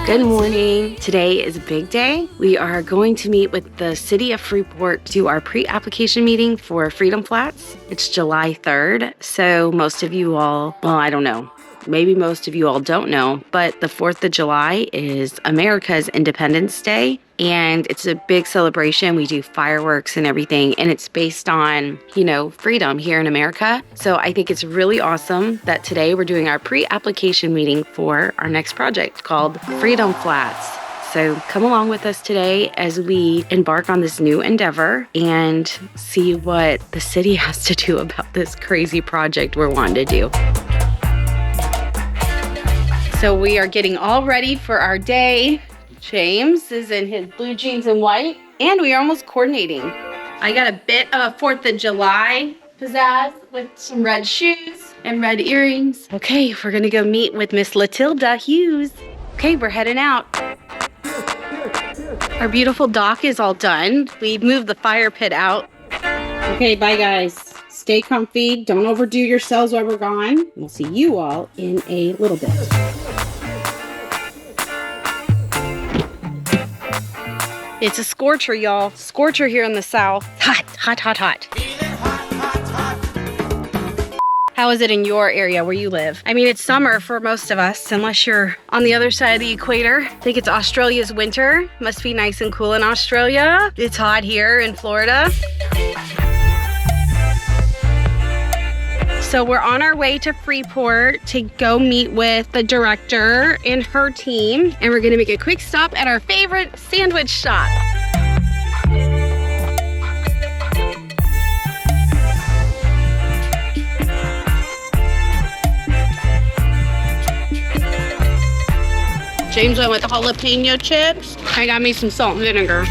Good morning. Today is a big day. We are going to meet with the city of Freeport to do our pre-application meeting for Freedom Flats. It's July 3rd, so most of you all, well, I don't know. Maybe most of you all don't know, but the 4th of July is America's Independence Day, and it's a big celebration. We do fireworks and everything, and it's based on, freedom here in America. So I think it's really awesome that today we're doing our pre-application meeting for our next project called Freedom Flats. So come along with us today as we embark on this new endeavor and see what the city has to do about this crazy project we're wanting to do. So we are getting all ready for our day. James is in his blue jeans and white, and we are almost coordinating. I got a bit of 4th of July pizzazz with some red shoes and red earrings. Okay, we're gonna go meet with Miss Latilda Hughes. Okay, we're heading out. Our beautiful dock is all done. We moved the fire pit out. Okay, bye guys. Stay comfy. Don't overdo yourselves while we're gone. We'll see you all in a little bit. It's a scorcher, y'all. Scorcher here in the south. Hot, hot, hot, hot. How is it in your area where you live? I mean, it's summer for most of us, unless you're on the other side of the equator. I think it's Australia's winter. Must be nice and cool in Australia. It's hot here in Florida. So we're on our way to Freeport to go meet with the director and her team. And we're gonna make a quick stop at our favorite sandwich shop. James went with the jalapeno chips. I got me some salt and vinegar.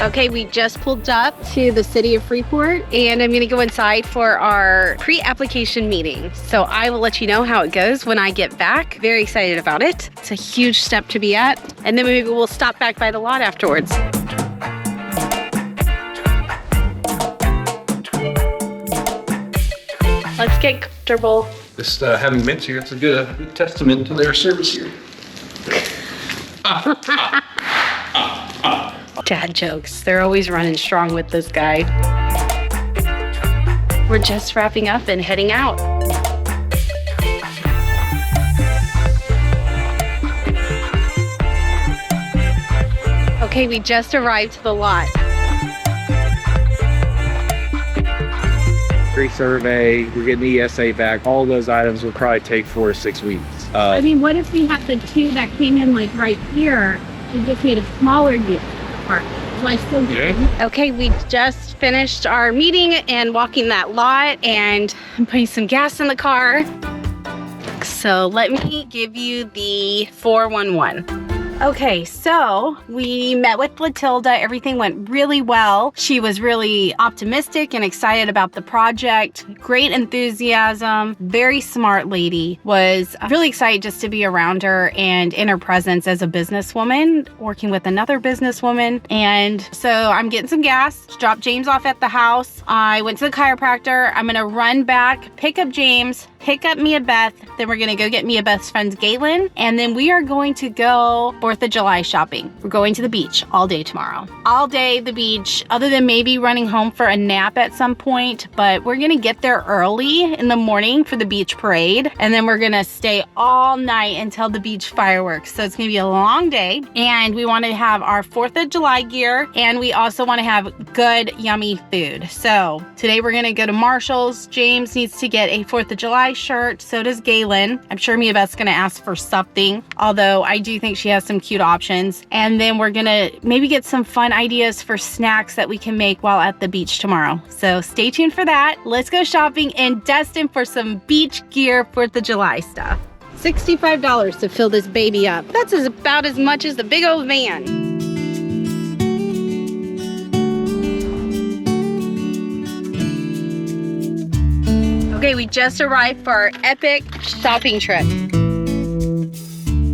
Okay, we just pulled up to the city of Freeport, and I'm gonna go inside for our pre-application meeting. So I will let you know how it goes when I get back. Very excited about it. It's a huge step to be at. And then maybe we'll stop back by the lot afterwards. Let's get comfortable. Just having met here, it's a good testament to their service here. Dad jokes. They're always running strong with this guy. We're just wrapping up and heading out. Okay, we just arrived to the lot. Pre-survey, we're getting the ESA back. All those items will probably take 4 to 6 weeks. I mean, what if we have the two that came in like right here and just made a smaller deal? So I still get it. Okay, we just finished our meeting and walking that lot, and I'm putting some gas in the car. So let me give you the 411. Okay, so we met with Latilda. Everything went really well. She was really optimistic and excited about the project. Great enthusiasm, very smart lady. Was really excited just to be around her and in her presence as a businesswoman, working with another businesswoman. And so I'm getting some gas, dropped James off at the house. I went to the chiropractor. I'm gonna run back, pick up James, pick up Mia Beth, then we're gonna go get Mia Beth's friend Galen, and then we are going to go 4th of July shopping. We're going to the beach all day tomorrow. All day the beach, other than maybe running home for a nap at some point, but we're gonna get there early in the morning for the beach parade, and then we're gonna stay all night until the beach fireworks. So it's gonna be a long day, and we wanna have our 4th of July gear, and we also wanna have good, yummy food. So today we're gonna go to Marshall's. James needs to get a 4th of July shirt, so does Galen. I'm sure Mia Beth's gonna ask for something, although I do think she has some cute options. And then we're gonna maybe get some fun ideas for snacks that we can make while at the beach tomorrow. So stay tuned for that. Let's go shopping and destined for some beach gear 4th of July stuff. $65 to fill this baby up. That's about as much as the big old van. Okay, we just arrived for our epic shopping trip.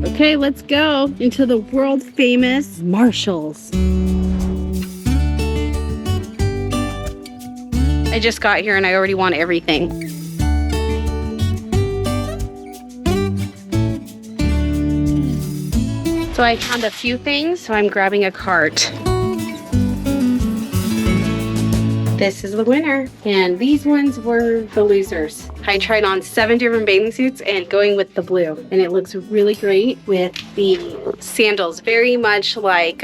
Okay, let's go into the world famous Marshall's. I just got here and I already want everything. So I found a few things, so I'm grabbing a cart. This is the winner. And these ones were the losers. I tried on 7 different bathing suits and going with the blue. And it looks really great with the sandals. Very much like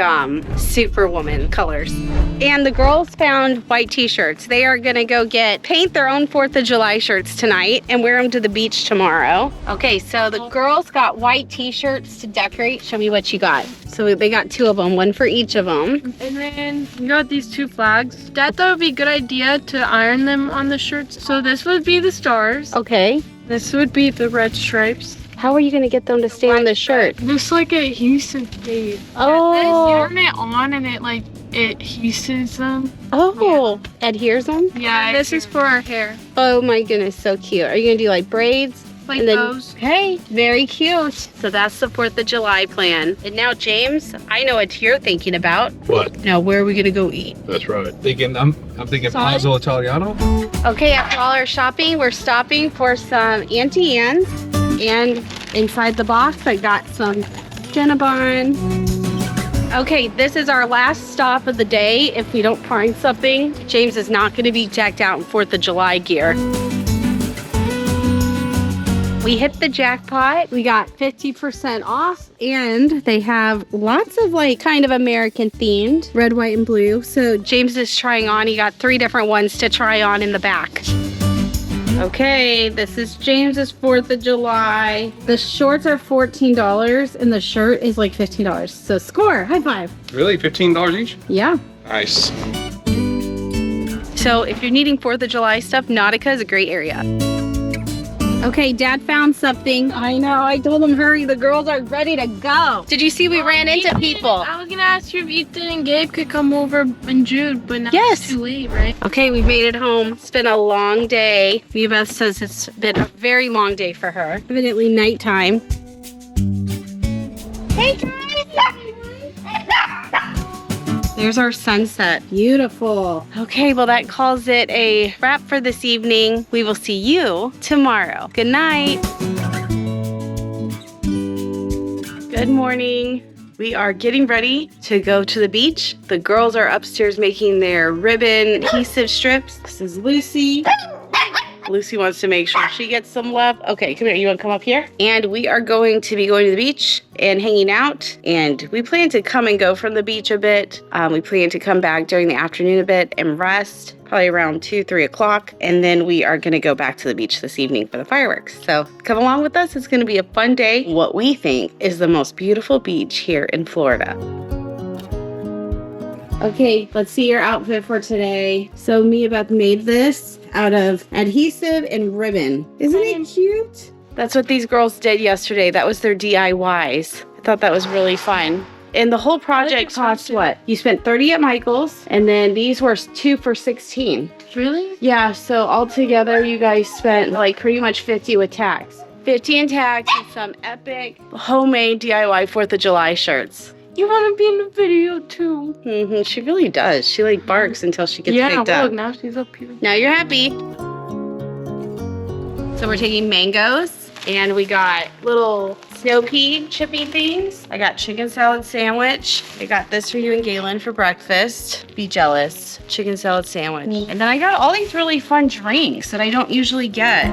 Superwoman colors. And the girls found white t-shirts. They are gonna go paint their own 4th of July shirts tonight and wear them to the beach tomorrow. Okay, so the girls got white t-shirts to decorate. Show me what you got. So they got 2 of them, 1 for each of them. And then we got these 2 flags. Dad thought it would be a good idea to iron them on the shirts. So this would be the stars. Okay. This would be the red stripes. How are you gonna get them to stay on the shirt? Looks like a adhesive tape. Oh. You turn it on and it adheses them. Oh, adheres them? Yeah, this is for our hair. Oh my goodness, so cute. Are you gonna do like braids? Like and then, those. Okay, very cute. So that's the 4th of July plan. And now, James, I know what you're thinking about. What? Now, where are we gonna go eat? That's right. I'm thinking Sorry? Pazzo Italiano. Okay, after all our shopping, we're stopping for some Auntie Anne's. And inside the box, I got some Cinnabon. Okay, this is our last stop of the day. If we don't find something, James is not gonna be decked out in 4th of July gear. We hit the jackpot. We got 50% off and they have lots of like kind of American themed, red, white, and blue. So James is trying on. He got 3 different ones to try on in the back. Okay, this is James's 4th of July. The shorts are $14 and the shirt is like $15. So score, high five. Really? $15 each? Yeah. Nice. So if you're needing 4th of July stuff, Nautica is a great area. Okay, Dad found something. I know, I told him hurry. The girls are ready to go. Did you see we ran into people? I was gonna ask you if Ethan and Gabe could come over and Jude, but now Yes. it's too late, right? Okay, we've made it home. It's been a long day. Beth says it's been a very long day for her. Evidently nighttime. Hey, guys! There's our sunset. Beautiful. Okay, well that calls it a wrap for this evening. We will see you tomorrow. Good night. Good morning. We are getting ready to go to the beach. The girls are upstairs making their ribbon adhesive strips. This is Lucy. Lucy wants to make sure she gets some love. Okay, come here. You want to come up here? And we are going to be going to the beach and hanging out. And we plan to come and go from the beach a bit. We plan to come back during the afternoon a bit and rest, probably around 2, 3 o'clock. And then we are going to go back to the beach this evening for the fireworks. So come along with us. It's going to be a fun day. What we think is the most beautiful beach here in Florida. Okay, let's see your outfit for today. So Beth made this out of adhesive and ribbon. Isn't it cute? That's what these girls did yesterday. That was their DIYs. I thought that was really fun. And the whole project cost what? You spent $30 at Michael's, and then these were 2 for $16. Really? Yeah, so altogether you guys spent like pretty much $50 with tax. $50 in tax and some epic homemade DIY 4th of July shirts. You want to be in the video too? Mm-hmm, she really does. She like barks until she gets picked up. Look, now she's up here. Now you're happy. So we're taking mangoes and we got little snow pea chippy things. I got chicken salad sandwich. I got this for you and Galen for breakfast. Be jealous. Chicken salad sandwich. And then I got all these really fun drinks that I don't usually get.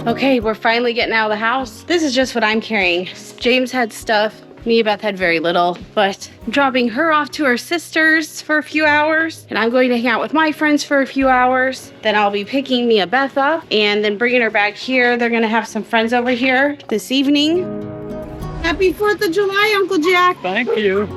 Okay, we're finally getting out of the house. This is just what I'm carrying. James had stuff. Beth had very little, but I'm dropping her off to her sister's for a few hours, and I'm going to hang out with my friends for a few hours. Then I'll be picking Beth up and then bringing her back here. They're gonna have some friends over here this evening. Happy 4th of July, Uncle Jack. Thank you.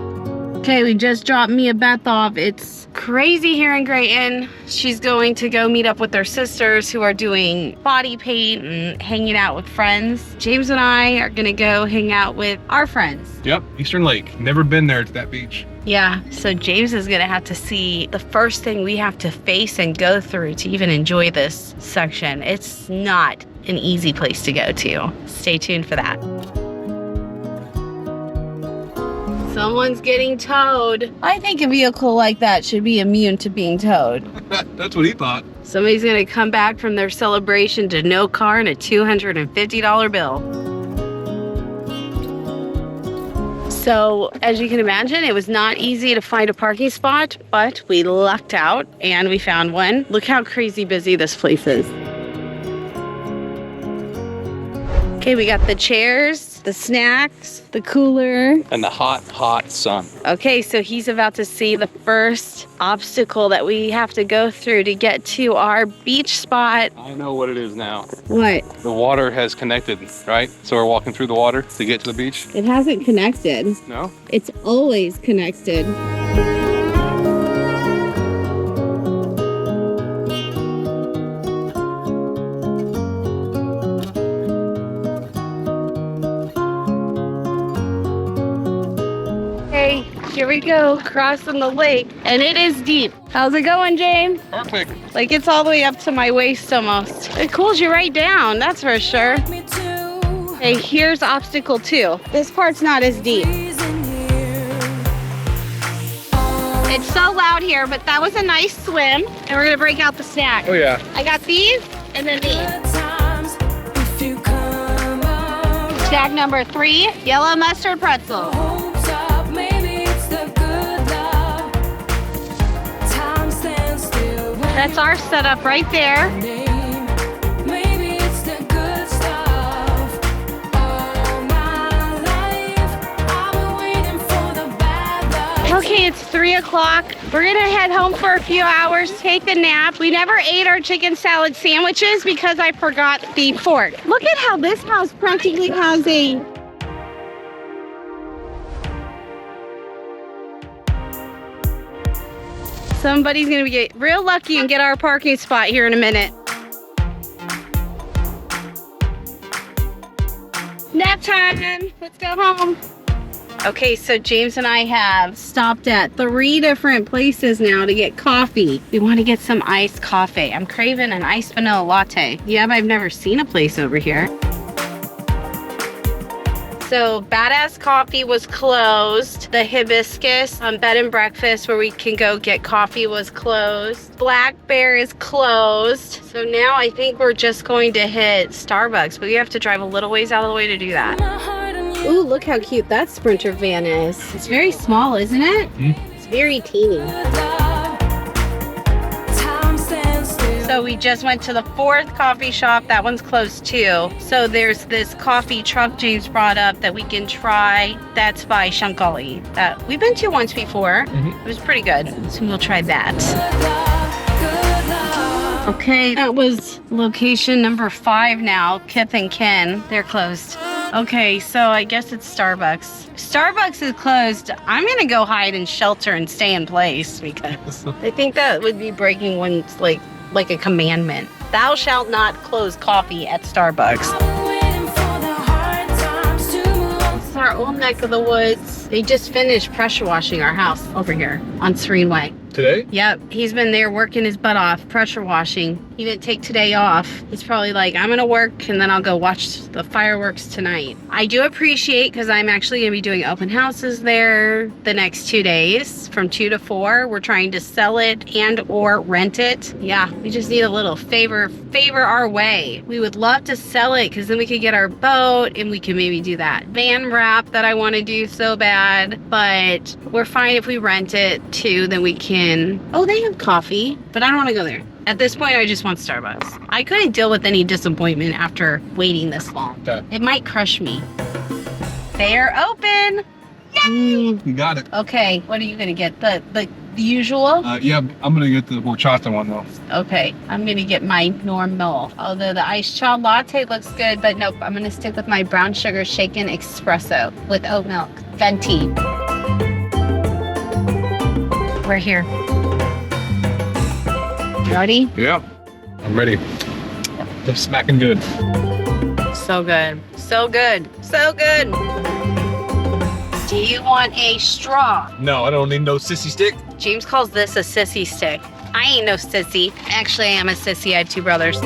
Okay, we just dropped Beth off. It's crazy here in Grayton. She's going to go meet up with her sisters who are doing body paint and hanging out with friends. James and I are gonna go hang out with our friends. Yep, Eastern Lake. Never been there to that beach. Yeah, so James is gonna have to see the first thing we have to face and go through to even enjoy this section. It's not an easy place to go to. Stay tuned for that. Someone's getting towed. I think a vehicle like that should be immune to being towed. That's what he thought. Somebody's gonna come back from their celebration to no car and a $250 bill. So, as you can imagine, it was not easy to find a parking spot, but we lucked out and we found one. Look how crazy busy this place is. Okay, we got the chairs, the snacks, the cooler. And the hot, hot sun. Okay, so he's about to see the first obstacle that we have to go through to get to our beach spot. I know what it is now. What? The water has connected, right? So we're walking through the water to get to the beach? It hasn't connected. No? It's always connected. Okay, here we go, crossing the lake, and it is deep. How's it going, James? Perfect. Like it's all the way up to my waist almost. It cools you right down, that's for sure. Okay, here's obstacle 2. This part's not as deep. It's so loud here, but that was a nice swim. And we're gonna break out the snack. Oh yeah. I got these and then these. Snack number 3, yellow mustard pretzel. That's our setup right there. Okay, it's 3 o'clock. We're gonna head home for a few hours, take a nap. We never ate our chicken salad sandwiches because I forgot the fork. Look at how this house practically has a... Somebody's gonna get real lucky and get our parking spot here in a minute. Nap time, let's go home. Okay, so James and I have stopped at 3 different places now to get coffee. We want to get some iced coffee. I'm craving an iced vanilla latte. Yeah, but I've never seen a place over here. So Badass Coffee was closed. The Hibiscus bed and breakfast where we can go get coffee was closed. Black Bear is closed. So now I think we're just going to hit Starbucks, but we have to drive a little ways out of the way to do that. Ooh, look how cute that Sprinter van is. It's very small, isn't it? It's very teeny. So we just went to the 4th coffee shop. That one's closed too. So there's this coffee truck James brought up that we can try. That's by Shankali. That we've been to once before. It was pretty good. So we'll try that. Okay, that was location number 5 now. Kith and Ken, they're closed. Okay, so I guess it's Starbucks. Starbucks is closed. I'm gonna go hide and shelter and stay in place because I think that would be breaking one's like a commandment. Thou shalt not close coffee at Starbucks. This is our old neck of the woods. They just finished pressure washing our house over here on Serene Way. Today? Yep, he's been there working his butt off, pressure washing. He didn't take today off. He's probably like, I'm gonna work and then I'll go watch the fireworks tonight. I do appreciate, because I'm actually gonna be doing open houses there the next 2 days from 2 to 4. We're trying to sell it and or rent it. Yeah, we just need a little favor our way. We would love to sell it because then we could get our boat and we can maybe do that van wrap that I want to do so bad. But we're fine if we rent it too, then we can. Oh, they have coffee, but I don't want to go there. At this point, I just want Starbucks. I couldn't deal with any disappointment after waiting this long. Okay. It might crush me. They are open. Yay! You got it. Okay, what are you gonna get? The usual? Yeah, I'm gonna get the horchata one though. Okay, I'm gonna get my normal. Although the iced chocolate latte looks good, but nope, I'm gonna stick with my brown sugar shaken espresso with oat milk. Venti. We're here. Ready? Yeah, I'm ready. They're smacking good. So good. So good. So good. Do you want a straw? No, I don't need no sissy stick. James calls this a sissy stick. I ain't no sissy. Actually, I am a sissy. I have 2 brothers.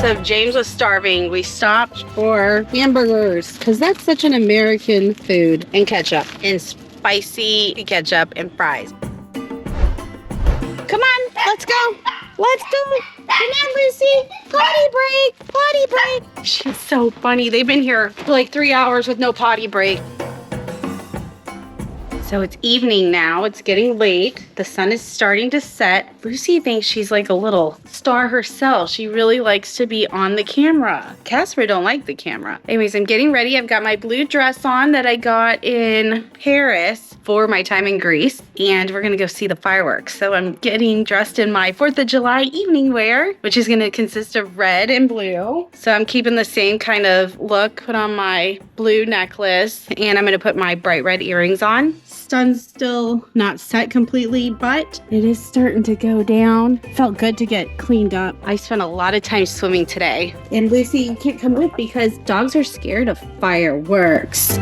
So James was starving. We stopped for hamburgers because that's such an American food. And ketchup. And spicy ketchup and fries. Come on. so funny. They've been here for like 3 hours with no potty break. So it's evening now. It's getting late. The sun is starting to set. Lucy thinks she's like a little star herself. She really likes to be on the camera. Casper don't like the camera. Anyways, I'm getting ready. I've got my blue dress on that I got in Paris for my time in Greece. And we're gonna go see the fireworks. So I'm getting dressed in my 4th of July evening wear, which is gonna consist of red and blue. So I'm keeping the same kind of look. Put on my blue necklace and I'm gonna put my bright red earrings on. Sun's still not set completely, but it is starting to go down. Felt good to get cleaned up. I spent a lot of time swimming today. And Lucy, you can't come with because dogs are scared of fireworks.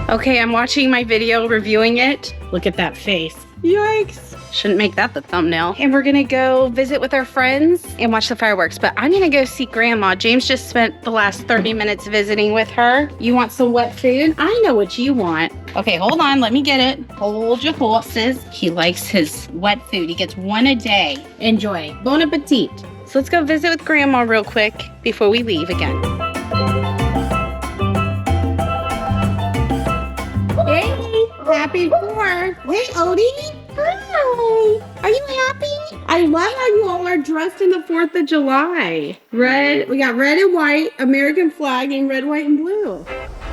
Okay, I'm watching my video reviewing it. Look at that face. Yikes. Shouldn't make that the thumbnail. And we're gonna go visit with our friends and watch the fireworks. But I'm gonna go see Grandma. James just spent the last 30 minutes visiting with her. You want some wet food? I know what you want. Okay, hold on, let me get it. Hold your horses. He likes his wet food. He gets one a day. Enjoy. Bon appetit. So let's go visit with Grandma real quick before we leave again. Hey, happy 4th. Hey, Odie. Hi. Are you happy? I love how you all are dressed in the 4th of July. Red, we got red and white, American flag, and red, white, and blue.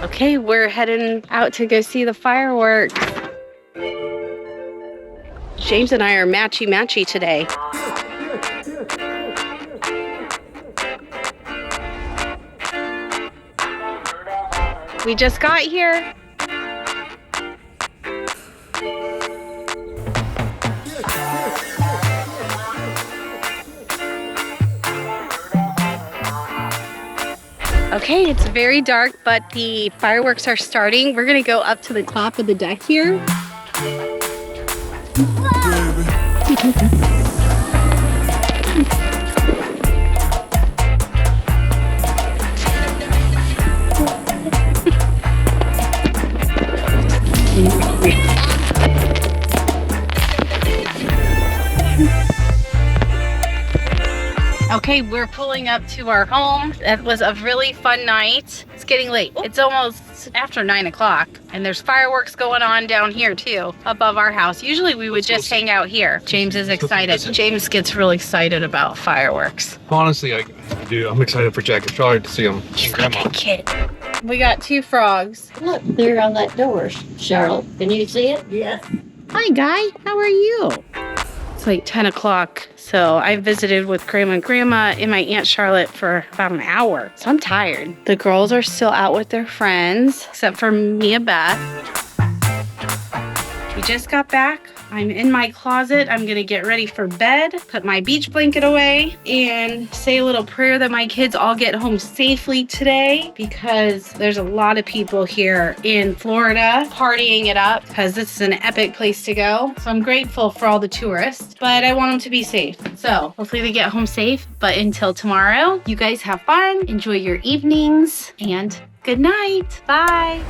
Okay, we're heading out to go see the fireworks. James and I are matchy-matchy today. We just got here. Okay, it's very dark, but the fireworks are starting. We're gonna go up to the top of the deck here. Okay, we're pulling up to our home. It was a really fun night. It's getting late. It's almost after 9 o'clock and there's fireworks going on down here too, above our house. Usually we would just hang out here. James is excited. James gets really excited about fireworks. Honestly, I do. I'm excited for Jack and Charlotte to see them. He's like a kid. We got 2 frogs. Look, there on that door, Charlotte. Can you see it? Yes. Hi, Guy. How are you? It's like 10 o'clock. So I visited with Grandma and Grandma and my Aunt Charlotte for about an hour. So I'm tired. The girls are still out with their friends, except for me and Beth. We just got back. I'm in my closet. I'm gonna get ready for bed, put my beach blanket away, and say a little prayer that my kids all get home safely today because there's a lot of people here in Florida partying it up because this is an epic place to go. So I'm grateful for all the tourists, but I want them to be safe. So hopefully they get home safe. But until tomorrow, you guys have fun, enjoy your evenings, and good night. Bye.